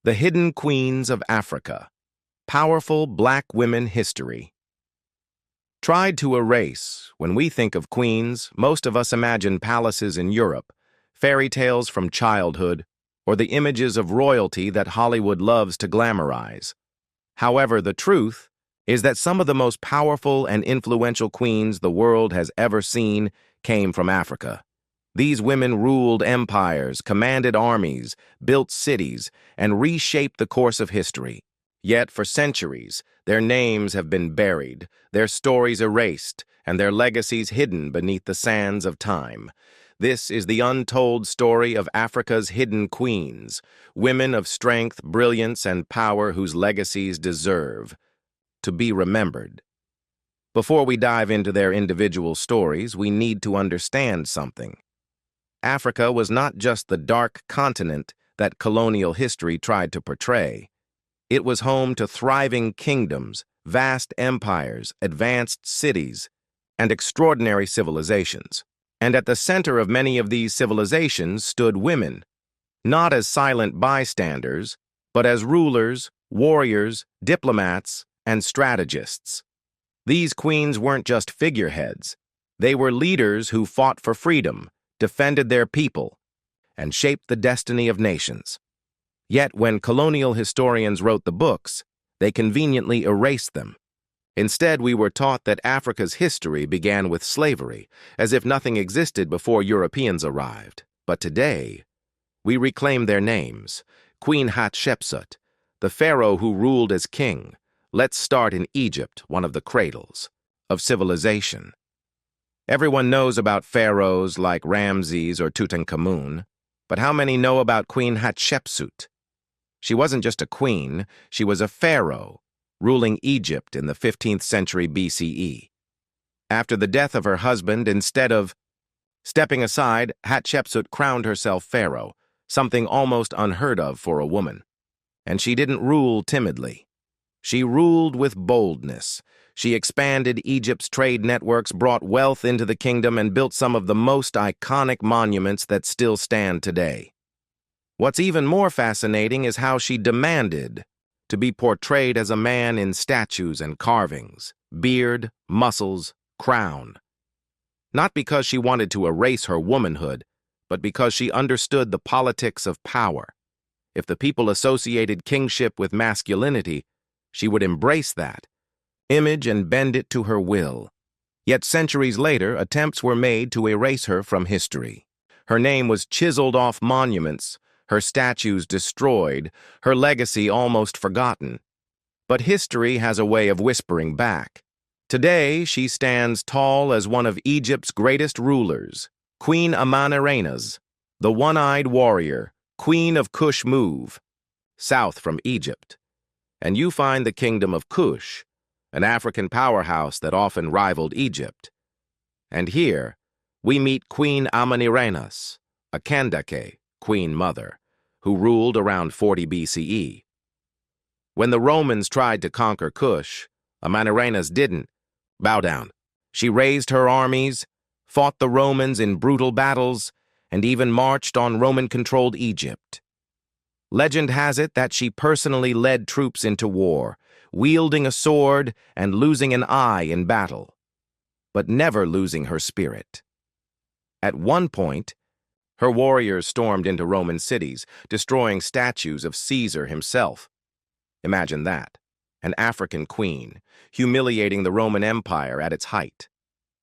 The Hidden Queens of Africa. Powerful Black Women History. Tried to erase, when we think of queens, most of us imagine palaces in Europe, fairy tales from childhood, or the images of royalty that Hollywood loves to glamorize. However, the truth is that some of the most powerful and influential queens the world has ever seen came from Africa. These women ruled empires, commanded armies, built cities, and reshaped the course of history. Yet, for centuries, their names have been buried, their stories erased, and their legacies hidden beneath the sands of time. This is the untold story of Africa's hidden queens, women of strength, brilliance, and power whose legacies deserve to be remembered. Before we dive into their individual stories, we need to understand something. Africa was not just the dark continent that colonial history tried to portray. It was home to thriving kingdoms, vast empires, advanced cities, and extraordinary civilizations. And at the center of many of these civilizations stood women, not as silent bystanders, but as rulers, warriors, diplomats, and strategists. These queens weren't just figureheads. They were leaders who fought for freedom, defended their people, and shaped the destiny of nations. Yet when colonial historians wrote the books, they conveniently erased them. Instead, we were taught that Africa's history began with slavery, as if nothing existed before Europeans arrived. But today, we reclaim their names. Queen Hatshepsut, the pharaoh who ruled as king. Let's start in Egypt, one of the cradles of civilization. Everyone knows about pharaohs like Ramses or Tutankhamun, but how many know about Queen Hatshepsut? She wasn't just a queen, she was a pharaoh, ruling Egypt in the 15th century BCE. After the death of her husband, instead of stepping aside, Hatshepsut crowned herself pharaoh, something almost unheard of for a woman. And she didn't rule timidly. She ruled with boldness. She expanded Egypt's trade networks, brought wealth into the kingdom, and built some of the most iconic monuments that still stand today. What's even more fascinating is how she demanded to be portrayed as a man in statues and carvings, beard, muscles, crown. Not because she wanted to erase her womanhood, but because she understood the politics of power. If the people associated kingship with masculinity, she would embrace that image and bend it to her will. Yet centuries later, attempts were made to erase her from history. Her name was chiseled off monuments, her statues destroyed, her legacy almost forgotten. But history has a way of whispering back. Today, she stands tall as one of Egypt's greatest rulers, Queen Amanirenas, the one-eyed warrior, Queen of Kush Move, south from Egypt. And you find the kingdom of Kush, an African powerhouse that often rivaled Egypt. And here, we meet Queen Amanirenas, a Kandake, Queen Mother, who ruled around 40 BCE. When the Romans tried to conquer Kush, Amanirenas didn't bow down. She raised her armies, fought the Romans in brutal battles, and even marched on Roman-controlled Egypt. Legend has it that she personally led troops into war, wielding a sword and losing an eye in battle, but never losing her spirit. At one point, her warriors stormed into Roman cities, destroying statues of Caesar himself. Imagine that, an African queen, humiliating the Roman Empire at its height.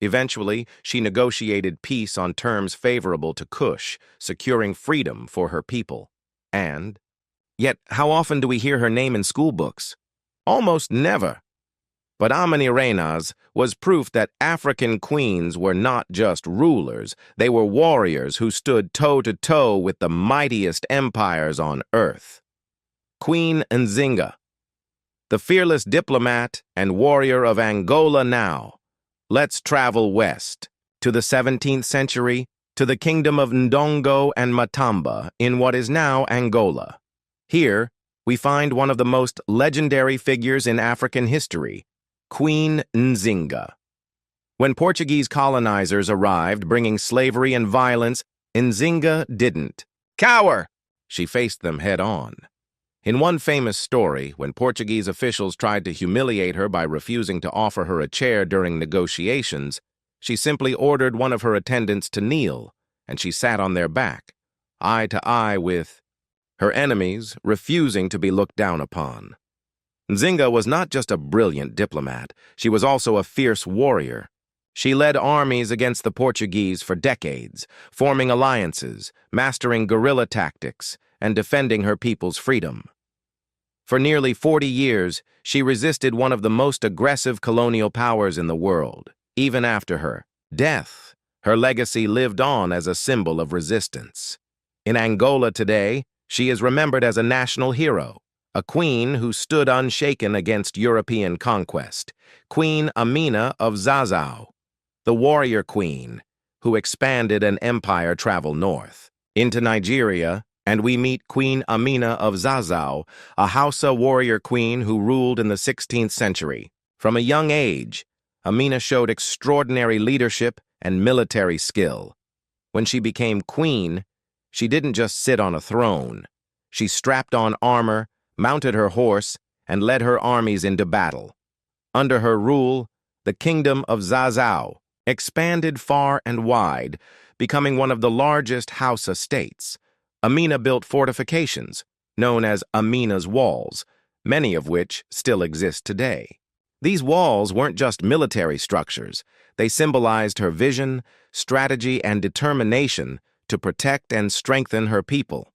Eventually, she negotiated peace on terms favorable to Kush, securing freedom for her people. And yet, how often do we hear her name in school books? Almost never. But Amanirenas was proof that African queens were not just rulers, they were warriors who stood toe-to-toe with the mightiest empires on earth. Queen Nzinga, the fearless diplomat and warrior of Angola now. Let's travel west, to the 17th century, to the kingdom of Ndongo and Matamba in what is now Angola. Here, we find one of the most legendary figures in African history, Queen Nzinga. When Portuguese colonizers arrived bringing slavery and violence, Nzinga didn't cower. She faced them head-on. In one famous story, when Portuguese officials tried to humiliate her by refusing to offer her a chair during negotiations, she simply ordered one of her attendants to kneel, and she sat on their back, eye to eye with her enemies, refusing to be looked down upon. Nzinga was not just a brilliant diplomat, she was also a fierce warrior. She led armies against the Portuguese for decades, forming alliances, mastering guerrilla tactics, and defending her people's freedom. For nearly 40 years, she resisted one of the most aggressive colonial powers in the world. Even after her death, her legacy lived on as a symbol of resistance. In Angola today, she is remembered as a national hero, a queen who stood unshaken against European conquest, Queen Amina of Zazzau, the warrior queen who expanded an empire travel north into Nigeria, and we meet Queen Amina of Zazzau, a Hausa warrior queen who ruled in the 16th century. From a young age, Amina showed extraordinary leadership and military skill. When she became queen, she didn't just sit on a throne. She strapped on armor, mounted her horse, and led her armies into battle. Under her rule, the kingdom of Zazzau expanded far and wide, becoming one of the largest Hausa states. Amina built fortifications, known as Amina's Walls, many of which still exist today. These walls weren't just military structures. They symbolized her vision, strategy, and determination to protect and strengthen her people.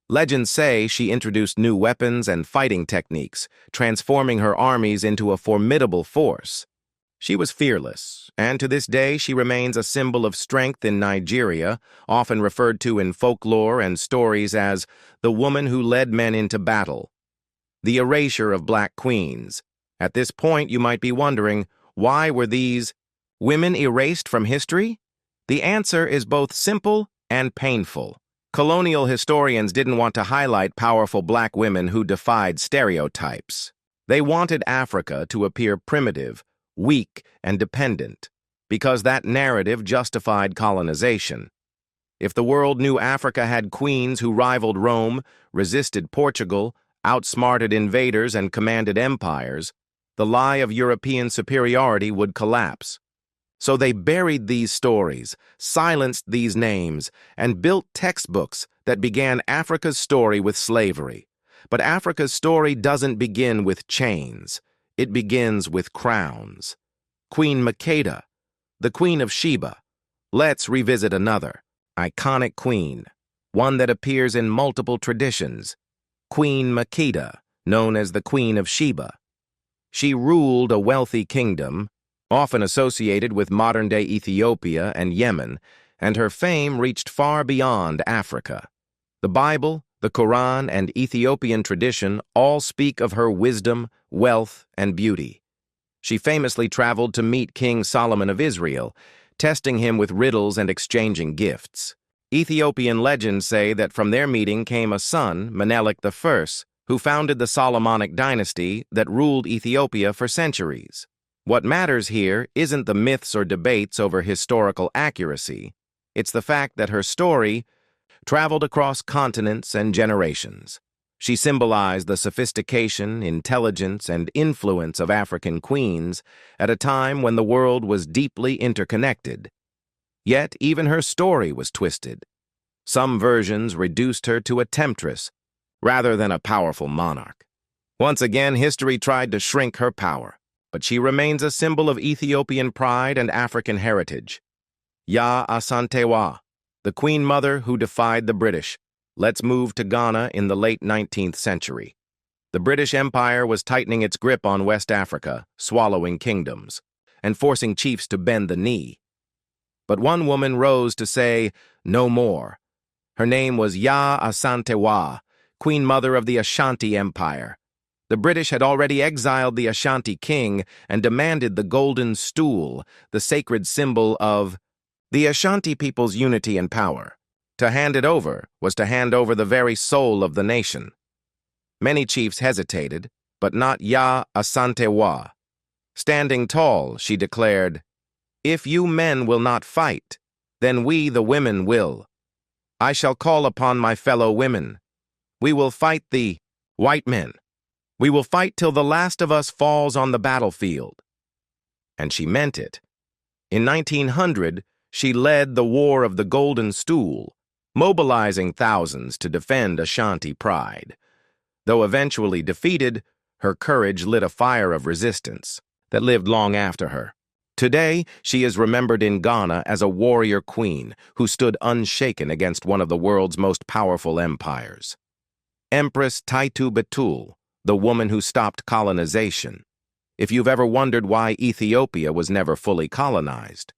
Legends say she introduced new weapons and fighting techniques, transforming her armies into a formidable force. She was fearless, and to this day she remains a symbol of strength in Nigeria, often referred to in folklore and stories as the woman who led men into battle. The erasure of black queens. At this point, you might be wondering, why were these women erased from history? The answer is both simple and painful. Colonial historians didn't want to highlight powerful black women who defied stereotypes. They wanted Africa to appear primitive, weak, and dependent, because that narrative justified colonization. If the world knew Africa had queens who rivaled Rome, resisted Portugal, outsmarted invaders, and commanded empires, the lie of European superiority would collapse. So they buried these stories, silenced these names, and built textbooks that began Africa's story with slavery. But Africa's story doesn't begin with chains. It begins with crowns. Queen Makeda, the Queen of Sheba. Let's revisit another iconic queen, one that appears in multiple traditions. Queen Makeda, known as the Queen of Sheba. She ruled a wealthy kingdom, often associated with modern-day Ethiopia and Yemen, and her fame reached far beyond Africa. The Bible, the Quran, and Ethiopian tradition all speak of her wisdom, wealth, and beauty. She famously traveled to meet King Solomon of Israel, testing him with riddles and exchanging gifts. Ethiopian legends say that from their meeting came a son, Menelik I, who founded the Solomonic dynasty that ruled Ethiopia for centuries. What matters here isn't the myths or debates over historical accuracy. It's the fact that her story traveled across continents and generations. She symbolized the sophistication, intelligence, and influence of African queens at a time when the world was deeply interconnected. Yet even her story was twisted. Some versions reduced her to a temptress rather than a powerful monarch. Once again, history tried to shrink her power, but she remains a symbol of Ethiopian pride and African heritage. Yaa Asantewaa, the Queen Mother who defied the British. Let's move to Ghana in the late 19th century. The British Empire was tightening its grip on West Africa, swallowing kingdoms, and forcing chiefs to bend the knee. But one woman rose to say, no more. Her name was Yaa Asantewaa, Queen Mother of the Ashanti Empire. The British had already exiled the Ashanti king and demanded the golden stool, the sacred symbol of the Ashanti people's unity and power. To hand it over was to hand over the very soul of the nation. Many chiefs hesitated, but not Yaa Asantewaa. Standing tall, she declared, "If you men will not fight, then we, the women, will. I shall call upon my fellow women. We will fight the White men, we will fight till the last of us falls on the battlefield. And she meant it. In 1900, she led the War of the Golden Stool, mobilizing thousands to defend Ashanti pride. Though eventually defeated, her courage lit a fire of resistance that lived long after her. Today, she is remembered in Ghana as a warrior queen who stood unshaken against one of the world's most powerful empires. Empress Taitu Betul, the woman who stopped colonization. If you've ever wondered why Ethiopia was never fully colonized,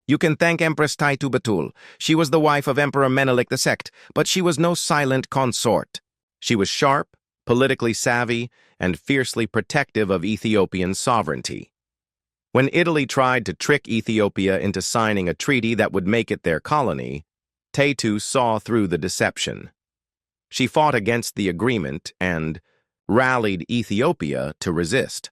you can thank Empress Taitu Betul. She was the wife of Emperor Menelik II, but she was no silent consort. She was sharp, politically savvy, and fiercely protective of Ethiopian sovereignty. When Italy tried to trick Ethiopia into signing a treaty that would make it their colony, Taitu saw through the deception. She fought against the agreement and rallied Ethiopia to resist.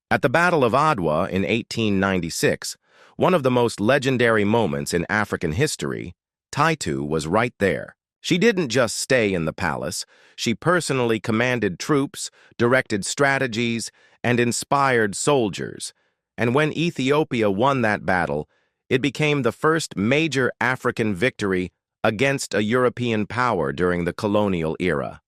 At the Battle of Adwa in 1896, one of the most legendary moments in African history, Taitu was right there. She didn't just stay in the palace, she personally commanded troops, directed strategies, and inspired soldiers. And when Ethiopia won that battle, it became the first major African victory against a European power during the colonial era.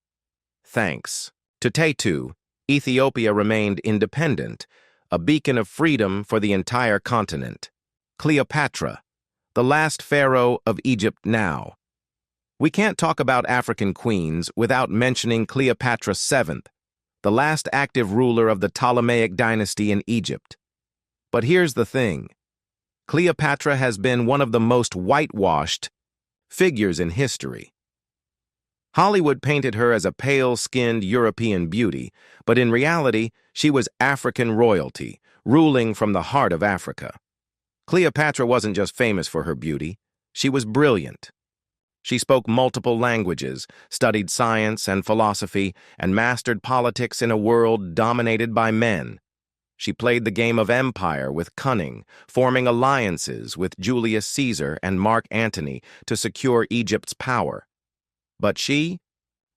Thanks to Taitu, Ethiopia remained independent, a beacon of freedom for the entire continent. Cleopatra, the last pharaoh of Egypt now. We can't talk about African queens without mentioning Cleopatra VII, the last active ruler of the Ptolemaic dynasty in Egypt. But here's the thing. Cleopatra has been one of the most whitewashed figures in history. Hollywood painted her as a pale-skinned European beauty, but in reality, she was African royalty, ruling from the heart of Africa. Cleopatra wasn't just famous for her beauty, she was brilliant. She spoke multiple languages, studied science and philosophy, and mastered politics in a world dominated by men. She played the game of empire with cunning, forming alliances with Julius Caesar and Mark Antony to secure Egypt's power. But she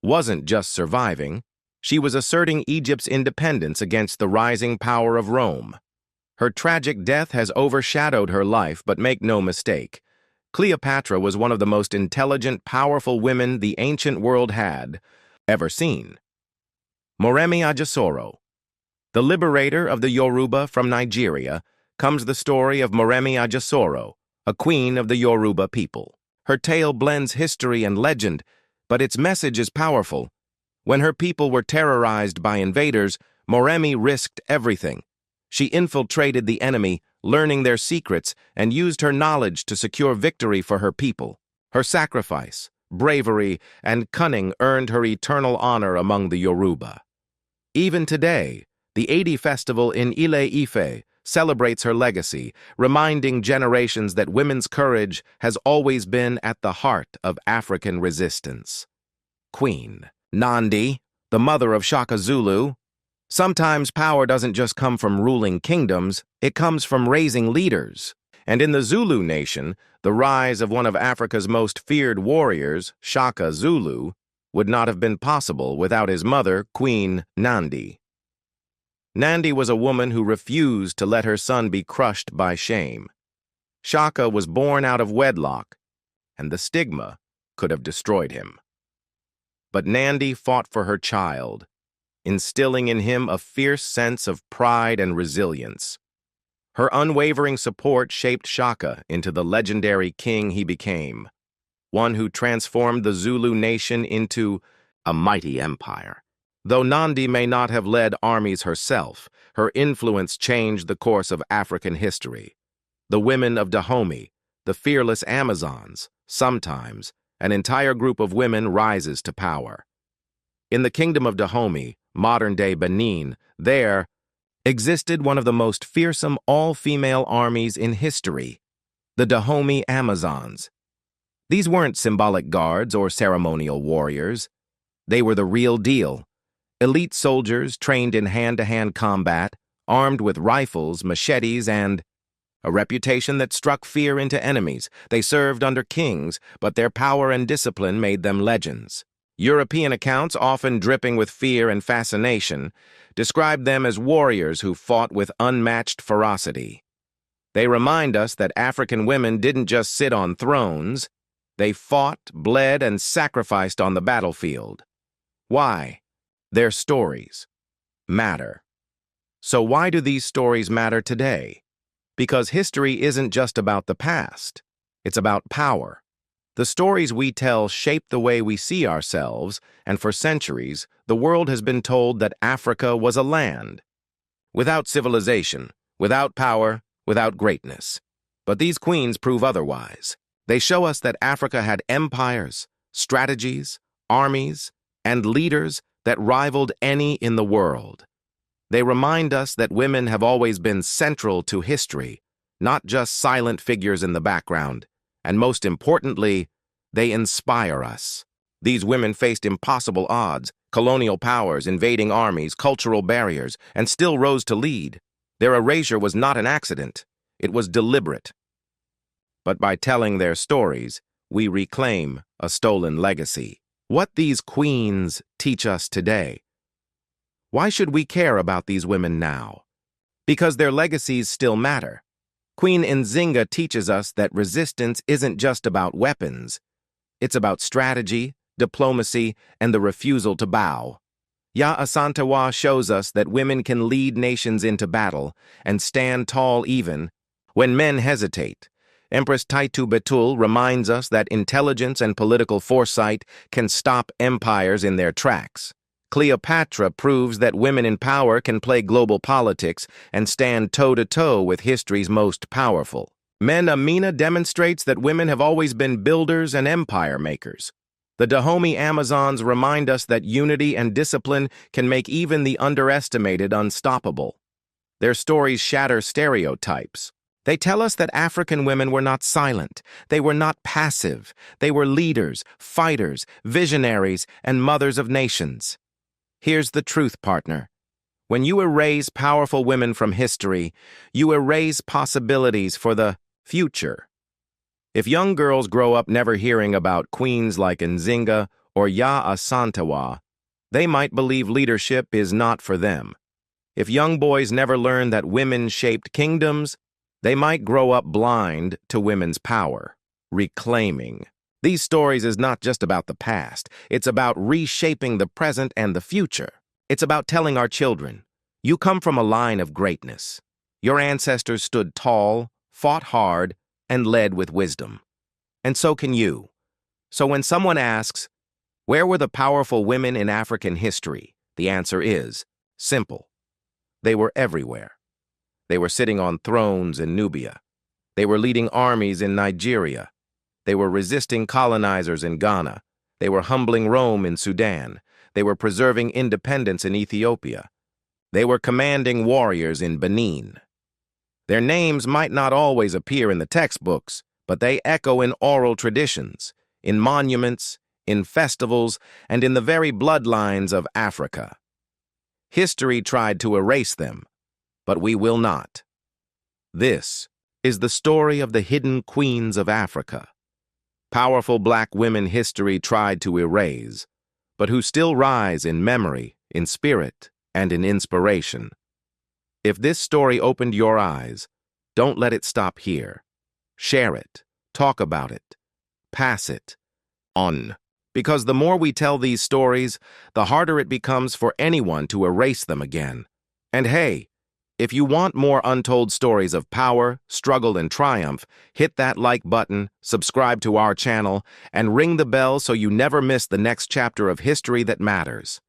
wasn't just surviving, she was asserting Egypt's independence against the rising power of Rome. Her tragic death has overshadowed her life, but make no mistake, Cleopatra was one of the most intelligent, powerful women the ancient world had ever seen. Moremi Ajasoro. The liberator of the Yoruba from Nigeria, comes the story of Moremi Ajasoro, a queen of the Yoruba people. Her tale blends history and legend, but its message is powerful. When her people were terrorized by invaders, Moremi risked everything. She infiltrated the enemy, learning their secrets, and used her knowledge to secure victory for her people. Her sacrifice, bravery, and cunning earned her eternal honor among the Yoruba. Even today, the Adi festival in Ile-Ife celebrates her legacy, reminding generations that women's courage has always been at the heart of African resistance. Queen Nandi, the mother of Shaka Zulu. Sometimes power doesn't just come from ruling kingdoms, it comes from raising leaders. And in the Zulu nation, the rise of one of Africa's most feared warriors, Shaka Zulu, would not have been possible without his mother, Queen Nandi. Nandi was a woman who refused to let her son be crushed by shame. Shaka was born out of wedlock, and the stigma could have destroyed him. But Nandi fought for her child, instilling in him a fierce sense of pride and resilience. Her unwavering support shaped Shaka into the legendary king he became, one who transformed the Zulu nation into a mighty empire. Though Nandi may not have led armies herself, her influence changed the course of African history. The women of Dahomey, the fearless Amazons, sometimes, an entire group of women rises to power. In the kingdom of Dahomey, modern-day Benin, there existed one of the most fearsome all-female armies in history, the Dahomey Amazons. These weren't symbolic guards or ceremonial warriors. They were the real deal. Elite soldiers trained in hand-to-hand combat, armed with rifles, machetes, and a reputation that struck fear into enemies. They served under kings, but their power and discipline made them legends. European accounts, often dripping with fear and fascination, describe them as warriors who fought with unmatched ferocity. They remind us that African women didn't just sit on thrones, they fought, bled, and sacrificed on the battlefield. Why? Their stories matter. So why do these stories matter today? Because history isn't just about the past. It's about power. The stories we tell shape the way we see ourselves, and for centuries, the world has been told that Africa was a land without civilization, without power, without greatness. But these queens prove otherwise. They show us that Africa had empires, strategies, armies, and leaders that rivaled any in the world. They remind us that women have always been central to history, not just silent figures in the background. And most importantly, they inspire us. These women faced impossible odds, colonial powers, invading armies, cultural barriers, and still rose to lead. Their erasure was not an accident. It was deliberate. But by telling their stories, we reclaim a stolen legacy. What these queens teach us today. Why should we care about these women now? Because their legacies still matter. Queen Nzinga teaches us that resistance isn't just about weapons. It's about strategy, diplomacy, and the refusal to bow. Yaa Asantewaa shows us that women can lead nations into battle and stand tall even when men hesitate. Empress Taitu Betul reminds us that intelligence and political foresight can stop empires in their tracks. Cleopatra proves that women in power can play global politics and stand toe-to-toe with history's most powerful. Amina demonstrates that women have always been builders and empire makers. The Dahomey Amazons remind us that unity and discipline can make even the underestimated unstoppable. Their stories shatter stereotypes. They tell us that African women were not silent. They were not passive. They were leaders, fighters, visionaries, and mothers of nations. Here's the truth, partner. When you erase powerful women from history, you erase possibilities for the future. If young girls grow up never hearing about queens like Nzinga or Yaa Asantewaa, they might believe leadership is not for them. If young boys never learn that women shaped kingdoms, they might grow up blind to women's power. Reclaiming. These stories is not just about the past. It's about reshaping the present and the future. It's about telling our children, you come from a line of greatness. Your ancestors stood tall, fought hard, and led with wisdom. And so can you. So when someone asks, where were the powerful women in African history? The answer is simple. They were everywhere. They were sitting on thrones in Nubia. They were leading armies in Nigeria. They were resisting colonizers in Ghana. They were humbling Rome in Sudan. They were preserving independence in Ethiopia. They were commanding warriors in Benin. Their names might not always appear in the textbooks, but they echo in oral traditions, in monuments, in festivals, and in the very bloodlines of Africa. History tried to erase them, but we will not. This is the story of the hidden queens of Africa. Powerful black women history tried to erase, but who still rise in memory, in spirit, and in inspiration. If this story opened your eyes, don't let it stop here. Share it, talk about it, pass it on. Because the more we tell these stories, the harder it becomes for anyone to erase them again. And hey, if you want more untold stories of power, struggle, and triumph, hit that like button, subscribe to our channel, and ring the bell so you never miss the next chapter of history that matters.